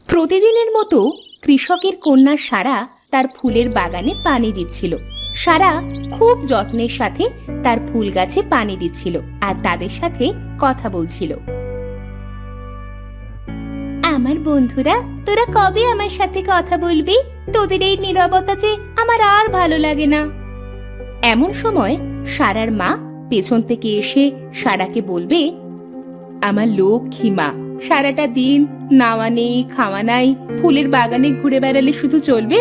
প্রতিদিনের মতো কৃষকের কন্যা সারা তার ফুলের বাগানে পানি দিচ্ছিল। সারা খুব যত্নের সাথে তার ফুল গাছে পানি দিচ্ছিল আর তাদের সাথে কথা বলছিল। আমার বন্ধুরা, তোরা কবে আমার সাথে কথা বলবি? তোদের এই নীরবতা যে আমার আর ভালো লাগে না। এমন সময় সারার মা পেছন থেকে এসে সারাকে বলবে, আমার লক্ষ্মী মা, সারাটা দিন নাওয়া নেই খাওয়া নাই, ফুলের বাগানে ঘুরে বেড়ালে শুধু চলবে?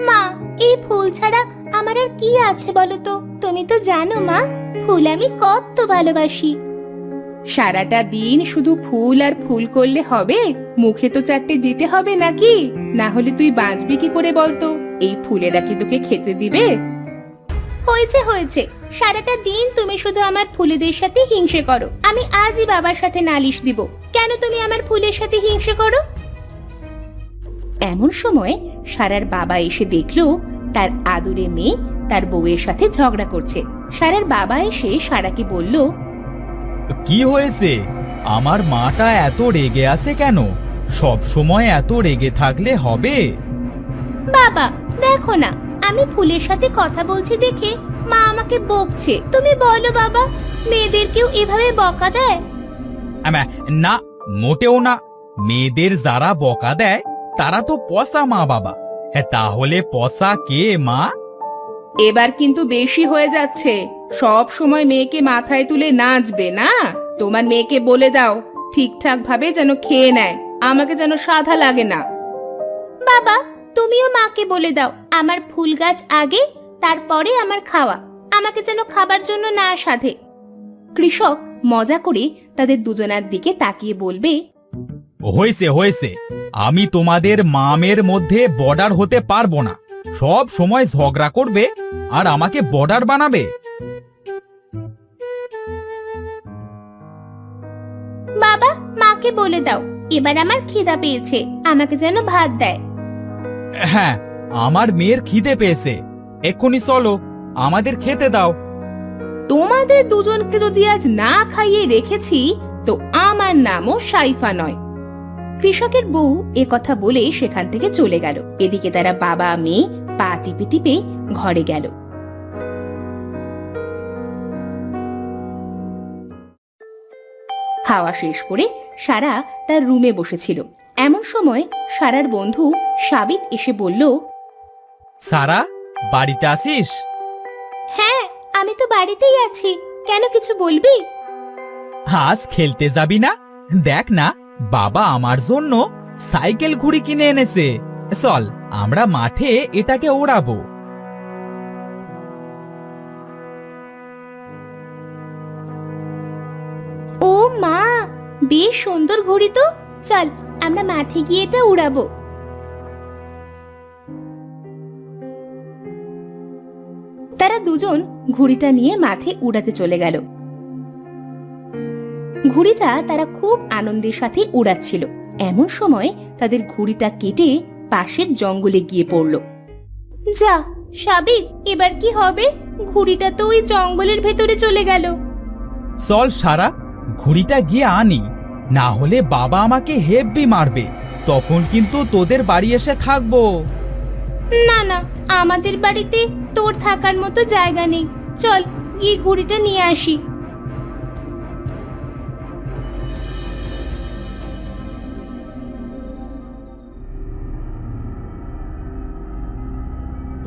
মা, এই ফুল ছাড়া আমার আর কি আছে বলো তো? তুমি তো জানো মা, ফুল আমি কত ভালোবাসি। সারাটা দিন শুধু ফুল আর ফুল করলে হবে? মুখে তো চারটে দিতে হবে নাকি? না হলে তুই বাঁচবি কি করে বলতো? এই ফুলেরা কি তোকে খেতে দিবে? হয়েছে হয়েছে, সারাটা দিন তুমি শুধু আমার ফুলেদের সাথে হিংসে করো। আমি আজই বাবার সাথে নালিশ দিব। কেন তুমি আমার ফুলের সাথে হিংসে করো? এমন সময় সারার বাবা এসে দেখলো তার আদুরে মেয়ে তার বউয়ের সাথে ঝগড়া করছে। সারার বাবা এসে সারাকে বলল, কি হয়েছে? আমার মাটা এত রেগে আছে কেন? সব সময় এত রেগে থাকলে হবে? বাবা দেখো না, আমি ফুলের সাথে কথা বলছি দেখে মা আমাকে বকছে। তুমি বলো বাবা, মেয়েদেরকেও এভাবে বকা দেয়? না, মোটেও না। মেয়েদের যারা বকা দেয় তারা তো পচা মা বাবা। তাহলে পচা কে মা? এবার কিন্তু বেশি হয়ে যাচ্ছে। সব সময় মেয়েকে মাথায় তুলে নাচবে না। তোমার মেয়েকে বলে দাও ঠিকঠাক ভাবে যেন খেয়ে নেয়, আমাকে যেন সাধা লাগে না। বাবা তুমিও মাকে বলে দাও, আমার ফুল গাছ আগে, তারপরে আমার খাওয়া। আমাকে যেন খাবার জন্য না সাধে। কৃষক মজা করে তাদের দুজনার দিকে তাকিয়ে বলবে, হয়েছে হয়েছে, আমি তোমাদের মামের মধ্যে বর্ডার হতে পারবো না। সব সময় ঝগড়া করবে আর আমাকে বর্ডার বানাবে। বাবা মাকে বলে দাও এবার আমার খিদা পেয়েছে, আমাকে যেন ভাত দেয়। হ্যাঁ, আমার মেয়ের খিদে পেয়েছে। এক্ষুনি চলো, আমাদের খেতে দাও। তোমাদের দুজনকে যদি আজ না খাইয়ে রেখেছি তো আমার নামও সাইফা নয়। কৃষকের বউ এ কথা বলে সেখান থেকে চলে গেল। এদিকে তারা বাবা মেয়ে পা টিপে টিপে ঘরে গেল। খাওয়া শেষ করে সারা তার রুমে বসেছিল। এমন সময় সারার বন্ধু সাবিত এসে বলল, সারা, বাড়িতে আসিস? হ্যাঁ আমি তো বাড়িতেই আছি, কেন কিছু বলবি? আজ খেলতে যাবি না? দেখ না, বাবা আমার জন্য সাইকেল ঘুড়ি কিনে এনেছে। চল, আমরা মাঠে এটাকে ওড়াবো। ও মা, বেশ সুন্দর ঘড়ি তো। চল আমরা মাঠে গিয়ে এটা উড়াবো। তারা দুজন ঘুড়িটা নিয়ে মাঠে উড়াতে চলে গেল। ঘুড়িটা তারা খুব আনন্দের সাথে উড়াচ্ছিল। এমন সময় তাদের ঘুড়িটা কেটে পাশের জঙ্গলে গিয়ে পড়ল। যা সাবিত, এবার কি হবে? ঘুড়িটা তো ওই জঙ্গলের ভেতরে চলে গেল। চল সারা, ঘুড়িটা গিয়ে আনি, না হলে বাবা আমাকে হেব্বি মারবে। তখন কিন্তু তোদের বাড়ি এসে থাকবো। না না, আমাদের বাড়িতে তোর থাকার মতো জায়গা নেই। চল গিয়ে ঘুড়িটা নিয়ে আসি।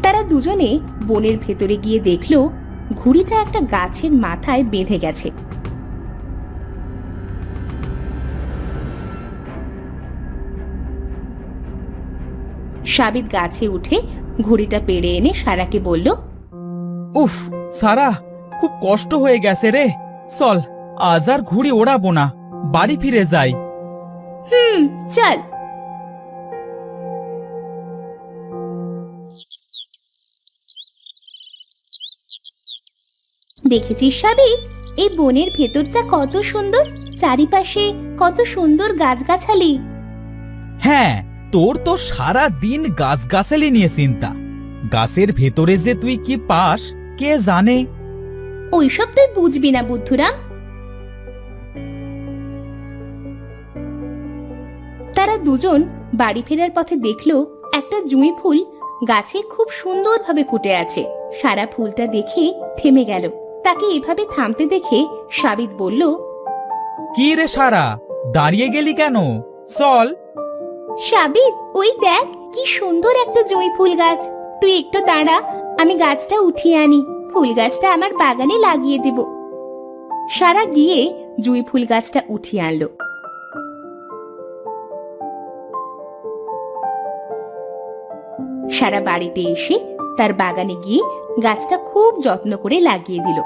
তারা দুজনে বনের ভেতরে গিয়ে দেখলো ঘুড়িটা একটা গাছের মাথায় বেঁধে গেছে। সাবিত গাছে উঠে ঘুড়িটা পেড়ে এনে সারাকে বলল, উফ সারা, খুব কষ্ট হয়ে গেছে রে। চল, আজ আর ঘুড়ি ওড়াবো না, বাড়ি ফিরে যাই। চল। দেখেছিস সাবিত, এই বনের ভেতরটা কত সুন্দর, চারিপাশে কত সুন্দর গাছগাছালি। হ্যাঁ, তোর তো সারা দিন গাছগাছালি নিয়ে চিন্তা। গাছের ভেতরে যে তুই কি পাস কে জানে। ওইসব তুই বুঝবি না বুদ্ধুরাম। তারা তারা দুজন বাড়ি ফেরার পথে দেখলো একটা জুঁই ফুল গাছে খুব সুন্দরভাবে ফুটে আছে। সারা ফুলটা দেখে থেমে গেল। তাকে এভাবে থামতে দেখে সাবিত বলল, কি রে সারা, দাঁড়িয়ে গেলি কেন? চল। সাবিত, ওই দেখ কি সুন্দর একটা জুঁই ফুল গাছ। তুই একটু দাঁড়া, আমি গাছটা উঠিয়ে আনি। ফুল গাছটা আমার বাগানে লাগিয়ে দেব। সারা গিয়ে জুঁই ফুল গাছটা উঠিয়ে আনলো। সারা বাড়িতে এসে তার বাগানে গিয়ে গাছটা খুব যত্ন করে লাগিয়ে দিল।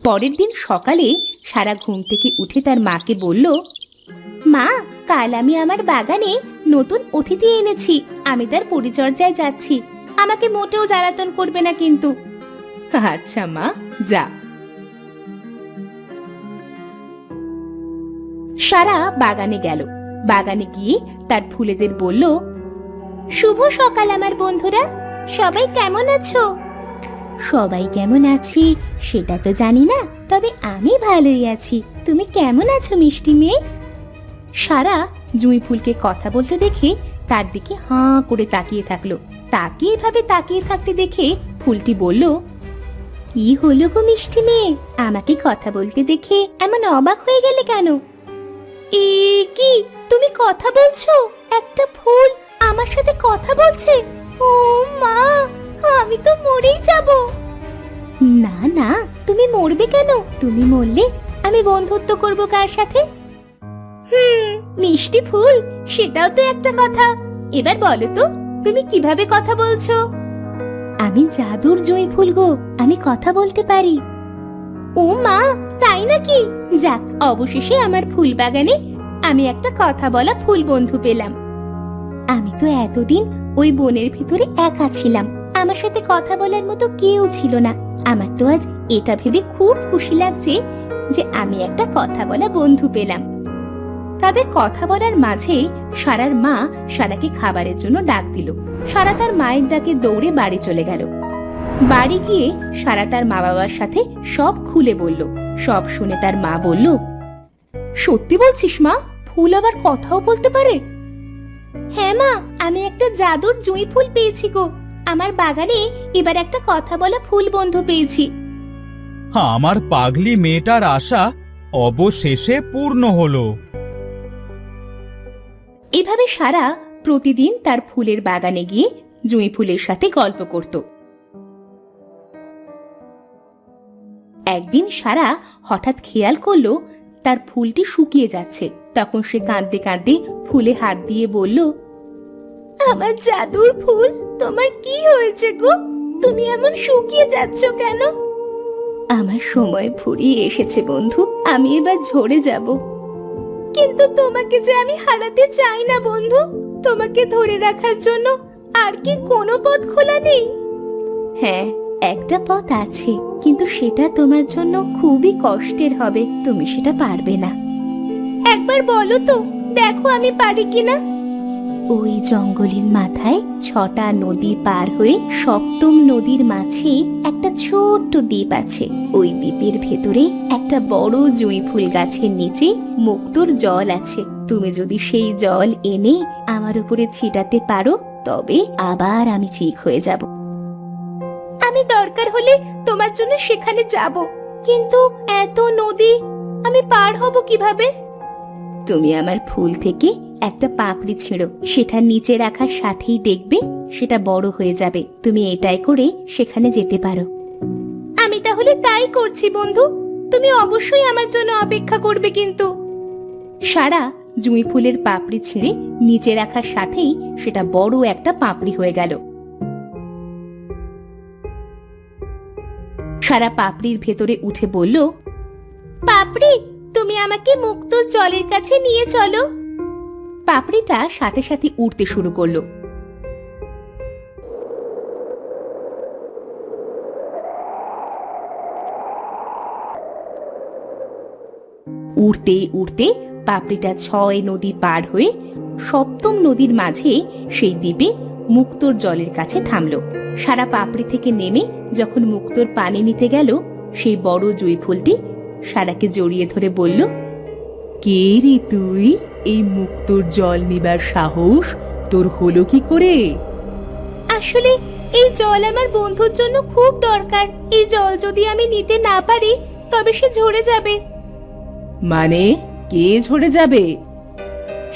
পরের দিন সকালে সারা ঘুম থেকে উঠে তার মাকে বলল, মা, কাল আমি আমার বাগানে নতুন অতিথি এনেছি। আমি তার পরিচর্যায় যাচ্ছি। আমাকে মোটেও জ্বালাতন করবে না কিন্তু। আচ্ছা মা, যা। সারা বাগানে গেল। বাগানে গিয়ে তার ফুলেদের বলল, শুভ সকাল আমার বন্ধুরা, সবাই কেমন আছো? সবাই কেমন আছি সেটা তো জানি না, তবে আমি ভালোই আছি। তুমি কেমন আছো মিষ্টি মেয়ে? সারা জুঁই ফুলকে কথা বলতে দেখে তার দিকে হাঁ করে তাকিয়ে থাকলো। তাকে এভাবে তাকিয়ে থাকতে দেখে ফুলটি বলল, কি হলো গো মিষ্টি মেয়ে, আমাকে কথা বলতে দেখে এমন অবাক হয়ে গেলে কেন? এ কি, তুমি কথা বলছো? একটা ফুল আমার সাথে কথা বলছে? ও মা, আমি তো মরেই যাব। না না, তুমি মরবে কেন? তুমি মরলে আমি বন্ধুত্ব করব কার সাথে? মিষ্টি ফুল, সেটাও তো একটা কথা। এবার বলো তো, তুমি কিভাবে কথা বলছো? আমি জাদুর জুঁই ফুল গো, আমি কথা বলতে পারি। ও মা, তাই নাকি? যাক, অবশেষে আমার ফুল বাগানে আমি একটা কথা বলা ফুল বন্ধু পেলাম। আমি তো এতদিন ওই বনের ভিতরে একা ছিলাম। আমার সাথে কথা বলার মতো কেউ ছিল না। আমার তো আজ এটা ভেবে খুব খুশি লাগছে যে আমি একটা কথা বলা বন্ধু পেলাম। তাদের কথা বলার মাঝে সারার মা সারাকে খাবারের জন্য ডাক দিল। সারা তার মায়ের ডাকে দৌড়ে বাড়ি চলে গেল। বাড়ি গিয়ে সারা তার মা বাবার সাথে সব খুলে বলল। সব শুনে তার মা বলল, সত্যি বলছিস মা? ফুল আবার কথাও বলতে পারে? হ্যাঁ মা, আমি একটা জাদুর জুঁই ফুল পেয়েছি গো। আমার বাগানে এবার একটা কথা বলা ফুল বন্ধু পেয়েছি। আমার পাগলি মেয়েটার আশা অবশেষে পূর্ণ হলো। এভাবে সারা প্রতিদিন তার ফুলের বাগানে গিয়ে জুঁই ফুলের সাথে গল্প করত। একদিন সারা হঠাৎ খেয়াল করলো তার ফুলটি শুকিয়ে যাচ্ছে। তখন সে কাঁদতে কাঁদতে ফুলে হাত দিয়ে বলল, আমার জাদুর ফুল, তোমার কি হয়েছে গো? তুমি এমন শুকিয়ে যাচ্ছ কেন? আমার সময় ফুরিয়ে এসেছে বন্ধু, আমি এবার ঝরে যাব। কিন্তু তোমাকে যে আমি হারাতে চাই না বন্ধু। তোমাকে ধরে রাখার জন্য আর কি কোনো পথ খোলা নেই? হ্যাঁ, একটা পথ আছে, কিন্তু সেটা তোমার জন্য খুবই কষ্টের হবে। তুমি সেটা পারবে না। একবার বলো তো, দেখো আমি পারি কিনা। ওই জঙ্গলের মাথায় 6টা নদী পার হয়ে 7ম নদীর মাঝে একটা ছোট্ট দ্বীপ আছে। ওই দ্বীপের ভেতরে একটা বড় জুঁই ফুল গাছের নিচে মুক্তোর জল আছে। তুমি যদি সেই জল এনে আমার উপরে ছিটাতে পারো, তবে আবার আমি ঠিক হয়ে যাব। আমি দরকার হলে তোমার জন্য সেখানে যাব, কিন্তু এত নদী আমি পার হব কিভাবে? তুমি আমার ফুল থেকে একটা পাপড়ি ছিঁড়ো, সেটা নিচে রাখার সাথেই দেখবে সেটা বড় হয়ে যাবে। তুমি এটাই করে সেখানে যেতে পারো। আমি তাহলে তাই করছি বন্ধু। তুমি অবশ্যই আমার জন্য অপেক্ষা করবে কিন্তু। সারা জুঁই ফুলের পাপড়ি ছিঁড়ে নিচে রাখার সাথেই সেটা বড় একটা পাপড়ি হয়ে গেল। সারা পাপড়ির ভেতরে উঠে বলল, পাপড়ি, তুমি আমাকে মুক্ত জলের কাছে নিয়ে চলো। পাপড়িটা সাথে সাথে উড়তে শুরু করলো। উড়তে উড়তে পাপড়িটা 6 নদী পার হয়ে 7ম নদীর মাঝে সেই দ্বীপে মুক্তোর জলের কাছে থামলো। সারা পাপড়ি থেকে নেমে যখন মুক্তোর পানি নিতে গেল, সেই বড় জুঁই ফুলটি সারাকে জড়িয়ে ধরে বলল, কে রে তুই? এই মুক্তোর জল নিবার সাহস তোর হলো কি করে? আসলে এই জল আমার বন্ধুর জন্য খুব দরকার। এই জল যদি আমি নিতে না পারি তবে সে ঝরে যাবে। মানে কে ঝরে যাবে?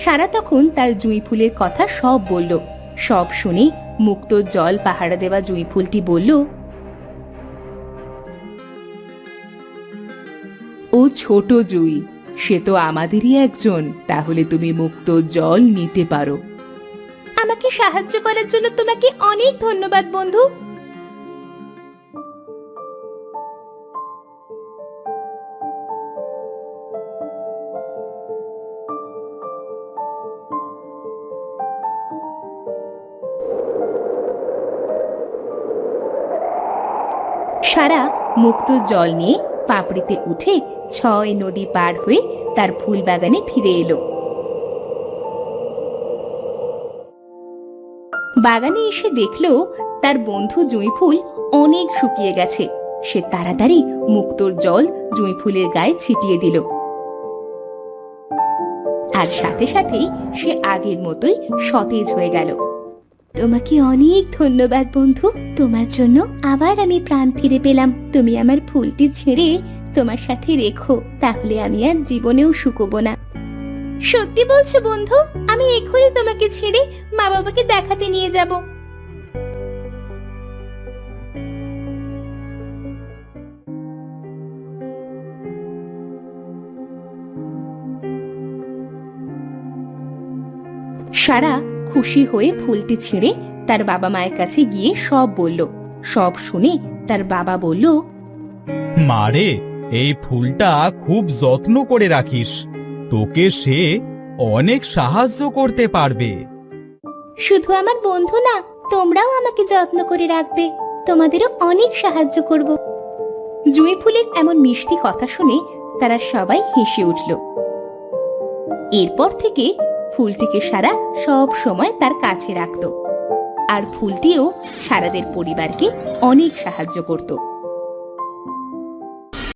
সারা তখন তার জুঁই ফুলের কথা সব বলল। সব শুনে মুক্তোর জল পাহারা দেওয়া জুঁই ফুলটি বলল, ও ছোট জুঁই, সে তো আমাদেরই একজন। তাহলে তুমি মুক্তোর জল নিতে পারো। আমাকে সাহায্য করার জন্য তোমাকে অনেক ধন্যবাদ বন্ধু। সারা মুক্তোর জল নিয়ে পাপড়িতে উঠে 6 নদী পার হয়ে তার ফুল বাগানে ফিরে এলো। বাগানে এসে দেখলো তার বন্ধু জুঁই ফুল অনেক শুকিয়ে গেছে। সে তাড়াতাড়ি মুক্তোর জল জুঁই ফুলের গায়ে ছিটিয়ে দিল, আর সাথে সাথেই সে আগের মতোই সতেজ হয়ে গেল। তোমাকে অনেক ধন্যবাদ বন্ধু। তোমার জন্য আবার আমি প্রাণ ফিরে পেলাম। তুমি আমার ফুলটি ছেড়ে তোমার সাথে রেখো, তাহলে আমি আর জীবনেও শুকোবো না। সত্যি বলছো বন্ধু? আমি এক্ষুনি তোমাকে ছেড়ে মা বাবাকে দেখাতে নিয়ে যাব। সারা খুশি হয়ে ফুলটি ছেড়ে তার বাবা মায়ের কাছে গিয়ে সব বলল। সব শুনে তার বাবা বলল, মারে, এই ফুলটা খুব যত্ন করে রাখিস। তোকে সে অনেক সাহায্য করতে পারবে। শুধু আমার বন্ধু না, তোমরাও আমাকে যত্ন করে রাখবে। তোমাদেরও অনেক সাহায্য করব। জুঁই ফুলের এমন মিষ্টি কথা শুনে তারা সবাই হেসে উঠল। এরপর থেকে ফুলটিকে সারা সব সময় তার কাছে রাখত, আর ফুলটিও সারাদের পরিবারকে অনেক সাহায্য করত।